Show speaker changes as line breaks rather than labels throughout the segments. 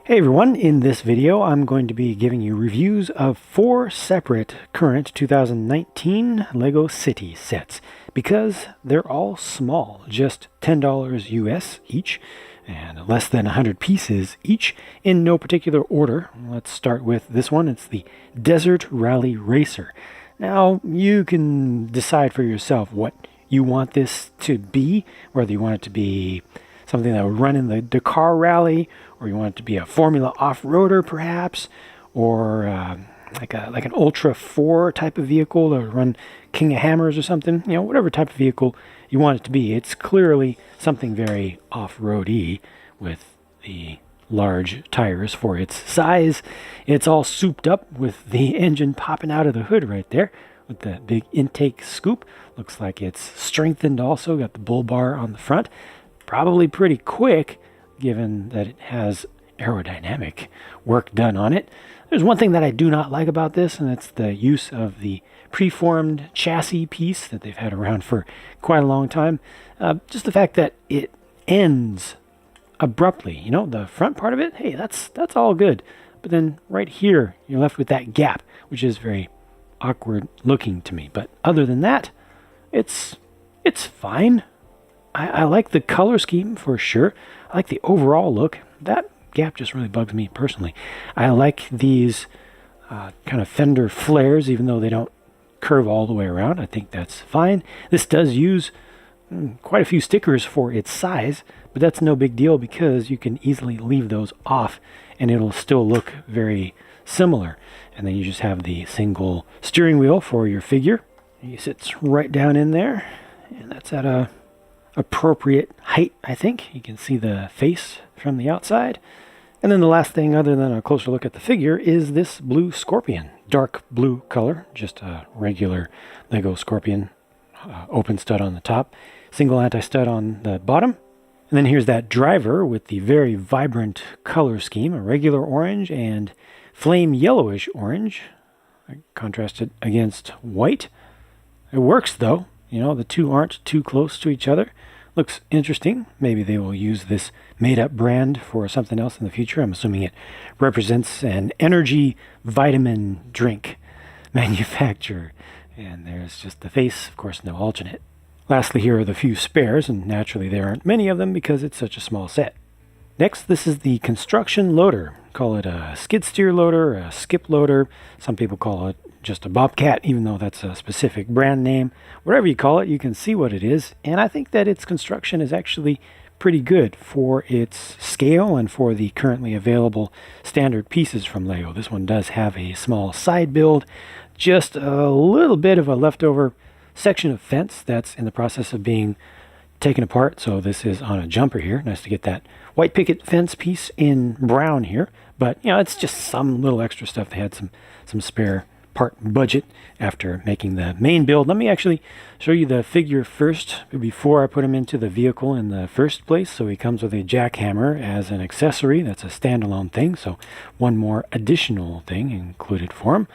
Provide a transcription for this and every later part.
Hey everyone, in this video I'm going to be giving you reviews of 4 separate current 2019 LEGO City sets because they're all small, just $10 US each and less than 100 pieces each in no particular order. Let's start with this one. It's the Desert Rally Racer. Now you can decide for yourself what you want this to be, whether you want it to be something that would run in the Dakar Rally, or you want it to be a Formula off-roader perhaps, or like an Ultra 4 type of vehicle that would run King of Hammers or something. You know, whatever type of vehicle you want it to be. It's clearly something very off-roady with the large tires for its size. It's all souped up with the engine popping out of the hood right there with the big intake scoop. Looks like it's strengthened also, got the bull bar on the front. Probably pretty quick, given that it has aerodynamic work done on it. There's one thing that I do not like about this, and it's the use of the preformed chassis piece that they've had around for quite a long time. Just the fact that it ends abruptly. You know, the front part of it, hey, that's all good. But then right here, you're left with that gap, which is very awkward looking to me. But other than that, it's fine. I like the color scheme for sure. I like the overall look. That gap just really bugs me personally. I like these kind of fender flares, even though they don't curve all the way around. I think that's fine. This does use quite a few stickers for its size, but that's no big deal because you can easily leave those off and it'll still look very similar. And then you just have the single steering wheel for your figure. It sits right down in there, and that's at a appropriate height, I think. You can see the face from the outside. And then the last thing, other than a closer look at the figure, is this blue Scorpion. Dark blue color, just a regular LEGO Scorpion. Open stud on the top, single anti-stud on the bottom. And then here's that driver with the very vibrant color scheme, a regular orange and flame yellowish orange, contrasted against white. It works though. You know, the two aren't too close to each other. Looks interesting. Maybe they will use this made-up brand for something else in the future. I'm assuming it represents an energy vitamin drink manufacturer. And there's just the face, of course, no alternate. Lastly, here are the few spares, and naturally there aren't many of them because it's such a small set. Next, this is the construction loader. Call it a skid steer loader, a skip loader. Some people call it just a Bobcat, even though that's a specific brand name. Whatever you call it, you can see what it is. And I think that its construction is actually pretty good for its scale and for the currently available standard pieces from LEGO. This one does have a small side build, just a little bit of a leftover section of fence that's in the process of being taken apart. So this is on a jumper here. Nice to get that white picket fence piece in brown here. But, you know, it's just some little extra stuff. They had some spare part budget after making the main build. Let me actually show you the figure first before I put him into the vehicle in the first place. So he comes with a jackhammer as an accessory. That's a standalone thing. So one more additional thing included for him.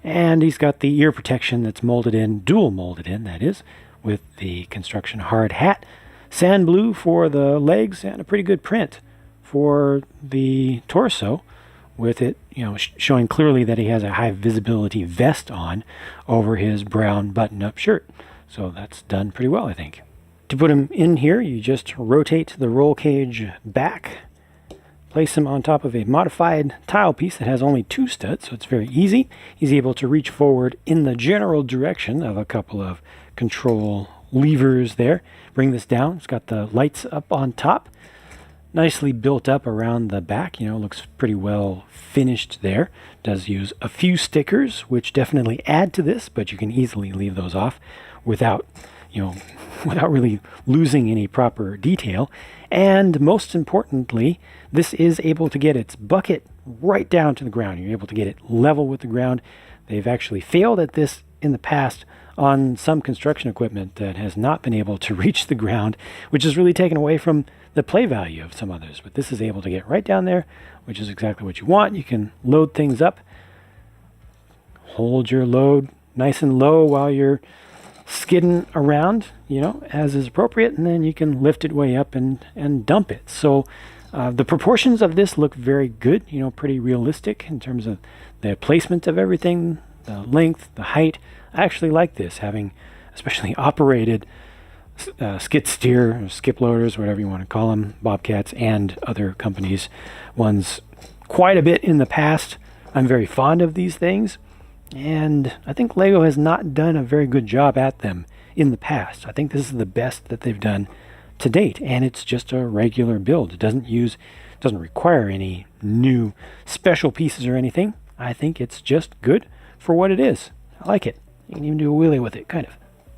And he's got the ear protection that's molded in, dual molded in, that is, with the construction hard hat, sand blue for the legs, and a pretty good print for the torso, with it, you know, showing clearly that he has a high visibility vest on over his brown button-up shirt. So that's done pretty well, I think. To put him in here, you just rotate the roll cage back, place him on top of a modified tile piece that has only 2 studs, so it's very easy. He's able to reach forward in the general direction of a couple of control levers there. Bring this down. It's got the lights up on top. Nicely built up around the back. You know, looks pretty well finished there. Does use a few stickers, which definitely add to this, but you can easily leave those off without, you know, without really losing any proper detail. And most importantly, this is able to get its bucket right down to the ground. You're able to get it level with the ground. They've actually failed at this in the past on some construction equipment that has not been able to reach the ground, which is really taken away from the play value of some others. But this is able to get right down there, which is exactly what you want. You can load things up, hold your load nice and low while you're skidding around, you know, as is appropriate, and then you can lift it way up and dump it. So The proportions of this look very good, pretty realistic in terms of the placement of everything, the length, the height. I actually like this, having especially operated skid steer, or skip loaders, whatever you want to call them, Bobcats, and other companies' ones quite a bit in the past. I'm very fond of these things, and I think Lego has not done a very good job at them in the past. I think this is the best that they've done to date, and it's just a regular build. It doesn't require any new special pieces or anything. I think it's just good for what it is. I like it. You can even do a wheelie with it, kind of.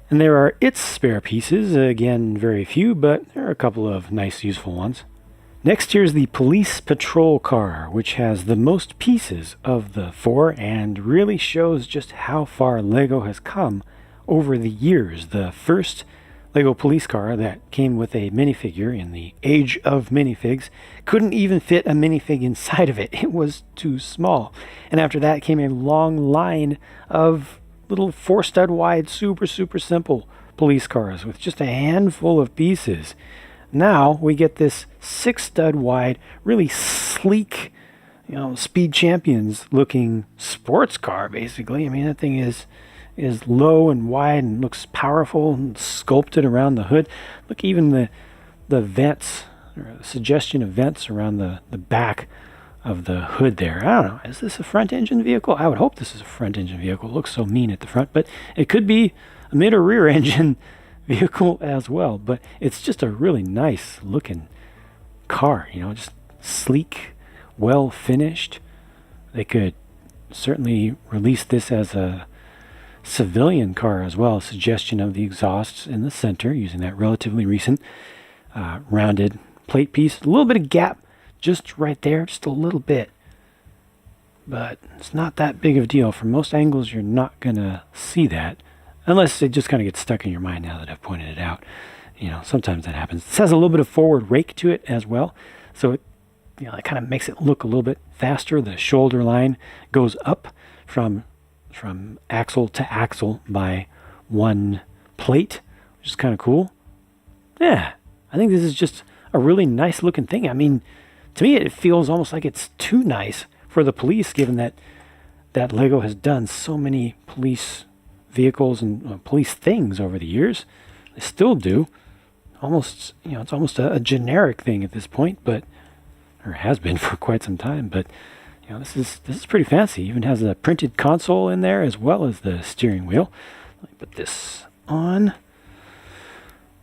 And there are its spare pieces, again, very few, but there are a couple of nice, useful ones. Next, here's the police patrol car, which has the most pieces of the four and really shows just how far Lego has come over the years. The first Lego police car that came with a minifigure in the age of minifigs couldn't even fit a minifig inside of it. It was too small. And after that came a long line of little 4-stud wide, super simple police cars with just a handful of pieces. Now we get this 6-stud wide, really sleek, Speed Champions looking sports car, basically. I mean, that thing is low and wide and looks powerful and sculpted around the hood. Look, even the vents, or the suggestion of vents around the back of the hood there. I don't know, is this a front engine vehicle? I would hope this is a front engine vehicle. It looks so mean at the front, but it could be a mid or rear engine vehicle as well. But it's just a really nice looking car, just sleek, well finished. They could certainly release this as a civilian car as well. Suggestion of the exhausts in the center using that relatively recent rounded plate piece. A little bit of gap just right there, just a little bit, but it's not that big of a deal. From most angles you're not gonna see that unless it just kind of gets stuck in your mind now that I've pointed it out. Sometimes that happens. This has a little bit of forward rake to it as well, so it kind of makes it look a little bit faster. The shoulder line goes up from axle to axle by one plate, which is kind of cool. Yeah, I think this is just a really nice looking thing. I mean, to me it feels almost like it's too nice for the police, given that Lego has done so many police vehicles and police things over the years. They still do. Almost, it's almost a generic thing at this point, but or has been for quite some time. But this is pretty fancy. Even has a printed console in there as well as the steering wheel. Let me put this on.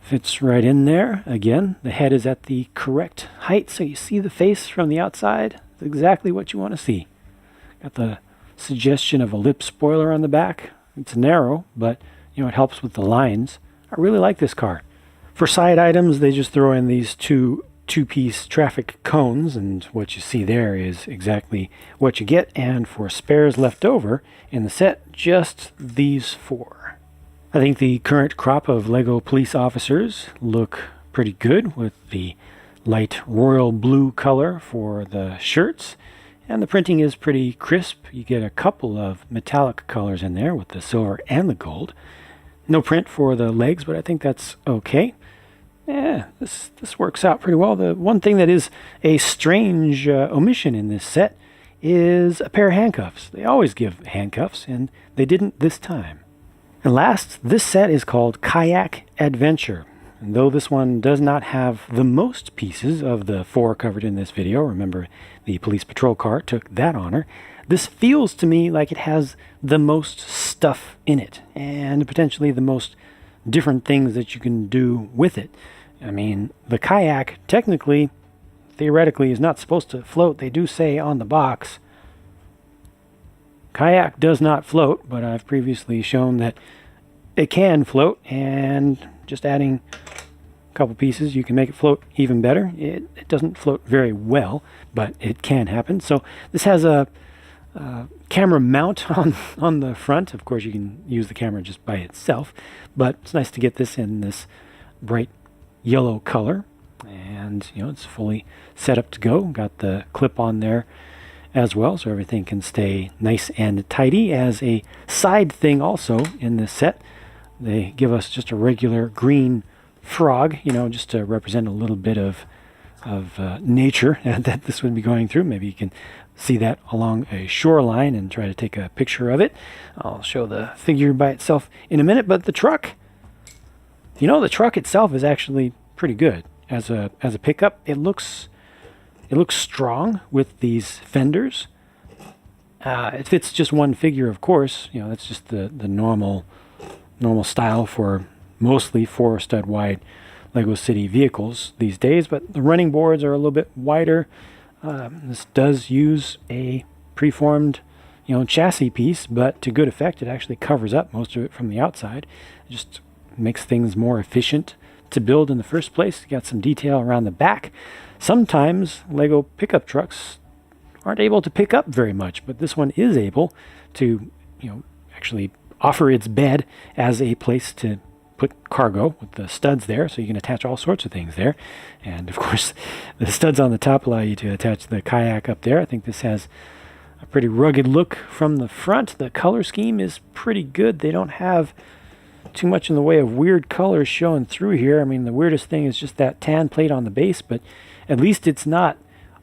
Fits right in there. Again, the head is at the correct height, so you see the face from the outside. It's exactly what you want to see. Got the suggestion of a lip spoiler on the back. It's narrow, but it helps with the lines. I really like this car. For side items, they just throw in these two-piece traffic cones, and what you see there is exactly what you get. And for spares left over in the set, just these four. I think the current crop of Lego police officers look pretty good with the light royal blue color for the shirts, and the printing is pretty crisp. You get a couple of metallic colors in there with the silver and the gold. No print for the legs, but I think that's okay. Yeah, this works out pretty well. The one thing that is a strange omission in this set is a pair of handcuffs. They always give handcuffs, and they didn't this time. And last, this set is called Kayak Adventure. And though this one does not have the most pieces of the four covered in this video, remember the police patrol car took that honor, this feels to me like it has the most stuff in it, and potentially the most different things that you can do with it. I mean, the kayak technically, theoretically, is not supposed to float. They do say on the box, kayak does not float, but I've previously shown that it can float, and just adding a couple pieces, you can make it float even better. It doesn't float very well, but it can happen. So this has a camera mount on the front. Of course, you can use the camera just by itself, but it's nice to get this in this bright yellow color, and it's fully set up to go. Got the clip on there as well, so everything can stay nice and tidy. As a side thing also in this set, they give us just a regular green frog, just to represent a little bit of nature that this would be going through. Maybe you can see that along a shoreline and try to take a picture of it. I'll show the figure by itself in a minute, but the truck, the truck itself is actually pretty good as a pickup. It looks strong with these fenders. It fits just one figure, of course. That's just the normal style for mostly 4-stud wide Lego City vehicles these days, but the running boards are a little bit wider. This does use a preformed, chassis piece, but to good effect. It actually covers up most of it from the outside. It just makes things more efficient to build in the first place. You got some detail around the back. Sometimes Lego pickup trucks aren't able to pick up very much, but this one is able to, actually offer its bed as a place to put cargo with the studs there, so you can attach all sorts of things there. And of course, the studs on the top allow you to attach the kayak up there. I think this has a pretty rugged look from the front. The color scheme is pretty good. They don't have too much in the way of weird colors showing through here. I mean, the weirdest thing is just that tan plate on the base, but at least it's not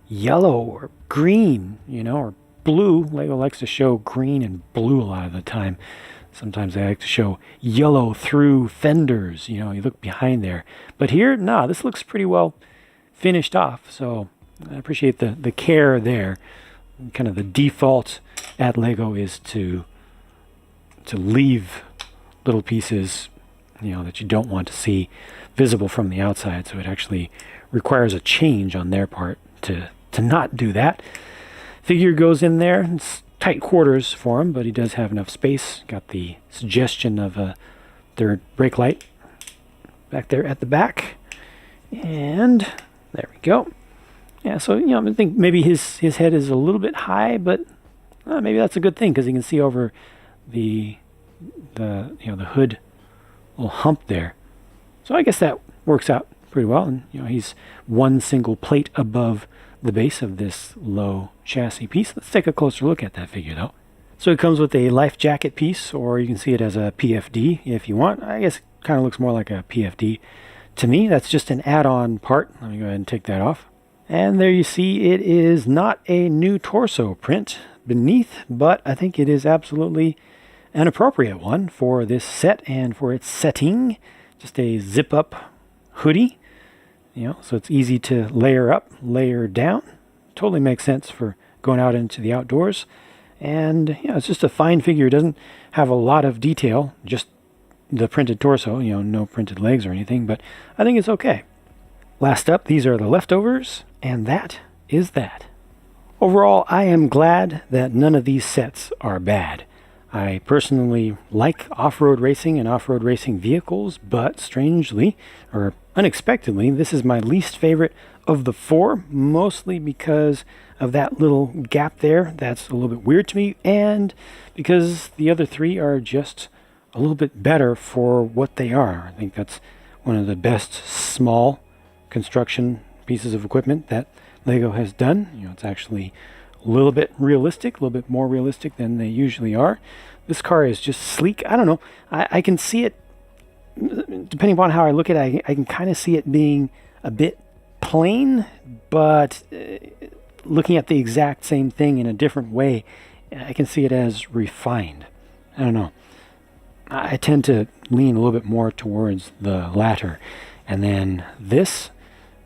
yellow or green, or blue. Lego likes to show green and blue a lot of the time. Sometimes they like to show yellow through fenders, you look behind there. But here, no, this looks pretty well finished off. So I appreciate the care there. Kind of the default at Lego is to leave little pieces, that you don't want to see visible from the outside. So it actually requires a change on their part to not do that. Figure goes in there. It's tight quarters for him, but he does have enough space. Got the suggestion of a third brake light back there at the back. And there we go. Yeah, so, I think maybe his head is a little bit high, but maybe that's a good thing because you can see over the hood little hump there. So I guess that works out pretty well. And, he's one single plate above the base of this low chassis piece. Let's take a closer look at that figure though. So it comes with a life jacket piece, or you can see it as a PFD if you want. I guess it kind of looks more like a PFD to me. That's just an add-on part. Let me go ahead and take that off. And there you see it is not a new torso print beneath, but I think it is absolutely an appropriate one for this set and for its setting. Just a zip-up hoodie. So it's easy to layer up, layer down. Totally makes sense for going out into the outdoors. And, it's just a fine figure. It doesn't have a lot of detail, just the printed torso, no printed legs or anything, but I think it's okay. Last up, these are the leftovers, and that is that. Overall, I am glad that none of these sets are bad. I personally like off-road racing and off-road racing vehicles, but strangely, or unexpectedly, this is my least favorite of the four, mostly because of that little gap there. That's a little bit weird to me, and because the other three are just a little bit better for what they are. I think that's one of the best small construction pieces of equipment that Lego has done. It's actually a little bit realistic, a little bit more realistic than they usually are. This car is just sleek. I don't know. I can see it, depending upon how I look at it, I can kind of see it being a bit plain, but looking at the exact same thing in a different way, I can see it as refined. I don't know. I tend to lean a little bit more towards the latter. And then this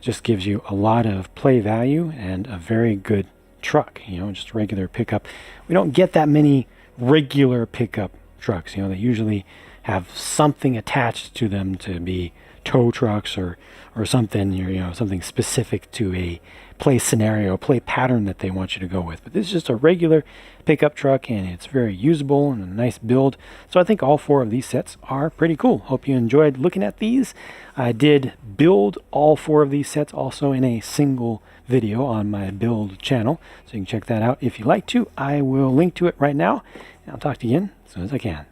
just gives you a lot of play value and a very good truck, just a regular pickup. We don't get that many regular pickup trucks. They usually have something attached to them to be tow trucks or something, something specific to a play scenario, play pattern that they want you to go with. But this is just a regular pickup truck, and it's very usable and a nice build. So I think all four of these sets are pretty cool. Hope you enjoyed looking at these. I did build all four of these sets also in a single video on my build channel, so you can check that out if you like to. I will link to it right now, and I'll talk to you again as soon as I can.